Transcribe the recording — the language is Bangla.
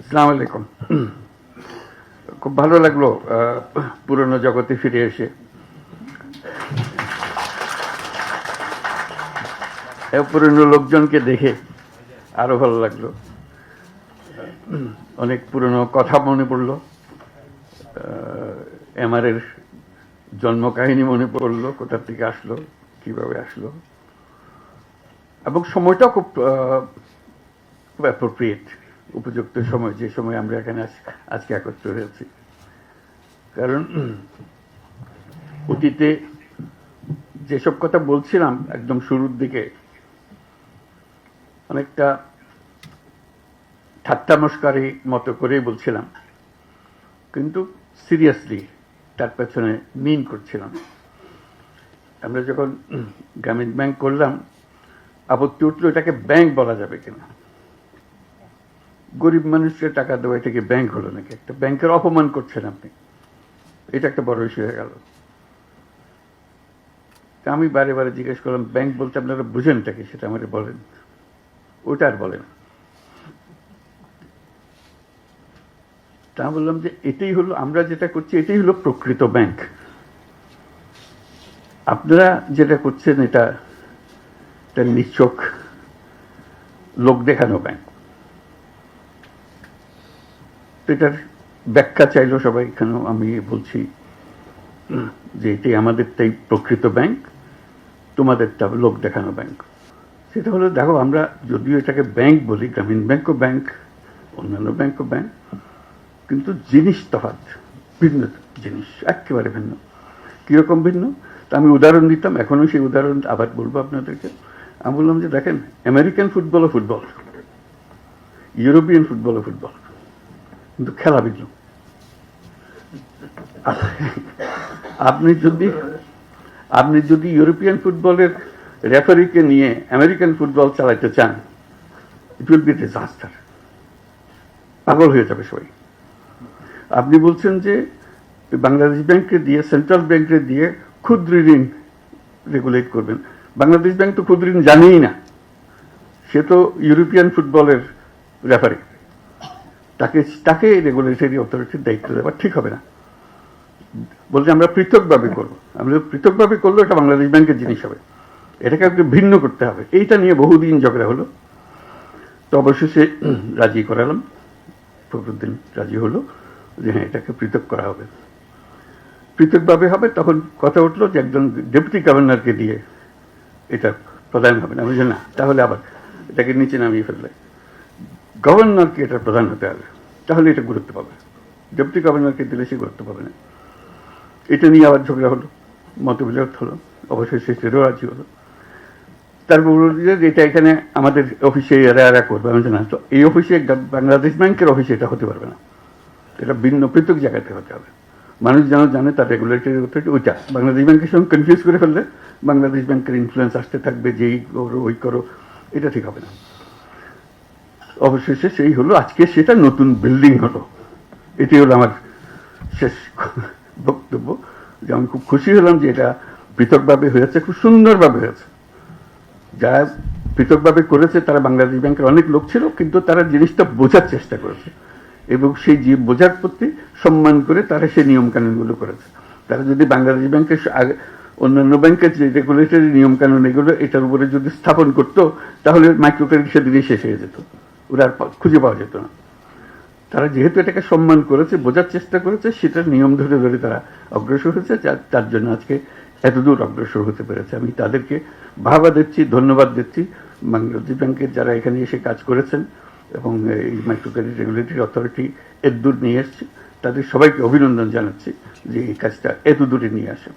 আসসালামু আলাইকুম। খুব ভালো লাগলো পুরনো জগতে ফিরে এসে। পুরনো লোকজনকে দেখে আরো ভালো লাগলো। অনেক পুরনো কথা মনে পড়লো। এমআরের জন্ম কাহিনী মনে পড়লো, কোথা থেকে আসলো, কিভাবে আসলো, এবং সময়টা খুব অ্যাপ্রোপ্রিয়েট, উপযুক্ত সময়, যে সময় আমরা এখানে আজকে একত্র হয়েছি। কারণ অতীতে যেসব কথা বলছিলাম একদম শুরুর দিকে, অনেকটা ঠাট্টা মস্কারি মতো করেই বলছিলাম, কিন্তু সিরিয়াসলি তার পেছনে মিন করছিলাম। আমরা যখন গ্রামীণ ব্যাংক করলাম, আপত্তি উঠলো এটাকে ব্যাংক বলা যাবে কিনা। গরিব মানুষকে টাকা দেওয়া থেকে ব্যাংক হলো নাকি? একটা ব্যাংকের অপমান করছেন আপনি, এটা একটা বড় ইস্যু হয়ে গেল। আমি বারে বারে জিজ্ঞেস করলাম, ব্যাংক বলতে আপনারা বুঝেনটা কি, সেটা আমাকে বলেন। ওটা আর বলেন। তা বললাম যে এটাই হলো, আমরা যেটা করছি এটাই হলো প্রকৃত ব্যাংক। আপনারা যেটা করছেন এটা নিছক লোক দেখানো ব্যাংক। এটার ব্যাখ্যা চাইলো সবাই, এখানেও আমি বলছি যে এটাই আমাদেরটাই প্রকৃত ব্যাংক, তোমাদেরটা লোক দেখানো ব্যাংক। সেটা হলো, দেখো আমরা যদিও এটাকে ব্যাংক বলি, গ্রামীণ ব্যাংকও ব্যাংক, অন্যান্য ব্যাংকও ব্যাংক, কিন্তু জিনিস তফাৎ, ভিন্ন জিনিস, একেবারে ভিন্ন। কিরকম ভিন্ন তা আমি উদাহরণ দিতাম, এখনো সেই উদাহরণ আবার বলবো আপনাদেরকে। আমি বললাম যে দেখেন, আমেরিকান ফুটবলও ফুটবল, ইউরোপিয়ান ফুটবলও ফুটবল, কিন্তু খেলা ভিন্ন। আপনি যদি ইউরোপিয়ান ফুটবলের রেফারিকে নিয়ে আমেরিকান ফুটবল চালাইতে চান, ইট উইল বি ডিজাস্টার, পাগল হয়ে যাবে সবাই। আপনি বলছেন যে বাংলাদেশ ব্যাংকে দিয়ে, সেন্ট্রাল ব্যাংকে দিয়ে ক্ষুদ্র ঋণ রেগুলেট করবেন। বাংলাদেশ ব্যাংক তো ক্ষুদ্র ঋণ জানেই না, সে তো ইউরোপিয়ান ফুটবলের রেফারি, তাকে রেগুলেটরি অথরিটির দায়িত্ব দেওয়া ঠিক হবে না। বলছে আমরা পৃথকভাবে করবো, আমরা পৃথকভাবে করলে এটা বাংলাদেশ ব্যাংকের জিনিস হবে, এটাকে একটু ভিন্ন করতে হবে। এইটা নিয়ে বহুদিন ঝগড়া হলো, তো অবশেষে রাজি করালাম, ফখরুদ্দিন রাজি হলো যে হ্যাঁ এটাকে পৃথক করা হবে, পৃথকভাবে হবে। তখন কথা উঠলো যে একজন ডেপুটি গভর্নরকে দিয়ে এটা প্রধান হবে না। আমি বলছি না, তাহলে আবার এটাকে নিচে নামিয়ে ফেললে গভর্নরকে এটা প্রধান হতে হবে, তাহলে এটা গুরুত্ব পাবে। ডেপুটি গভর্নরকে দিলে সে গুরুত্ব পাবে না। এটা নিয়ে আবার ঝগড়া হলো, মতবিরোধ হলো, অবশেষে সেটাও রাজি হলো। তারপর বলল যে এটা এখানে আমাদের অফিসে এরা করবে। আমি জানা, তো এই অফিসে, বাংলাদেশ ব্যাংকের অফিসে এটা হতে পারবে না, এটা ভিন্ন পৃথক জায়গাতে হতে হবে। মানুষ যেন জানে তার রেগুলেটরি অথরিটি ওইটা। বাংলাদেশ ব্যাংকের সঙ্গে কনফিউজ করে ফেললে বাংলাদেশ ব্যাংকের ইনফ্লুয়েন্স আসতে থাকবে, যেই করো ওই করো, এটা ঠিক হবে না। অবশেষে সেই হলো, আজকে সেটা নতুন বিল্ডিং হলো। এটি হলো আমার শেষ বক্তব্য, যে আমি খুব খুশি হলাম যে এটা পৃথকভাবে হয়েছে, খুব সুন্দরভাবে হয়েছে। যারা পৃথকভাবে করেছে তারা বাংলাদেশ ব্যাংকের অনেক লোক ছিল, কিন্তু তারা জিনিসটা বোঝার চেষ্টা করেছে এবং সেই যে বোঝার প্রতি সম্মান করে তারা সেই নিয়মকানুনগুলো করেছে। তারা যদি বাংলাদেশ ব্যাংকের অন্যান্য ব্যাংকের যে রেগুলেটরি নিয়মকানুন এগুলো এটার উপরে যদি স্থাপন করতো, তাহলে মাইক্রো ক্রেডিট সেদিনই শেষ হয়ে যেত, ওরা আর খুঁজে পাওয়া যেত না। তারা যেহেতু এটাকে সম্মান করেছে, বোঝার চেষ্টা করেছে, সেটার নিয়ম ধরে ধরে তারা অগ্রসর হয়েছে, তার জন্য আজকে এতদূর অগ্রসর হতে পেরেছে। আমি তাদেরকে বাহবা দিচ্ছি, ধন্যবাদ দিচ্ছি। বাংলাদেশ ব্যাংকের যারা এখানে এসে কাজ করেছেন এবং এই মাইক্রো ক্রেডিট রেগুলেটরি অথরিটি এতদূর নিয়ে এসছে, তাদের সবাইকে অভিনন্দন জানাচ্ছি যে এই কাজটা এতদূরে নিয়ে আসে।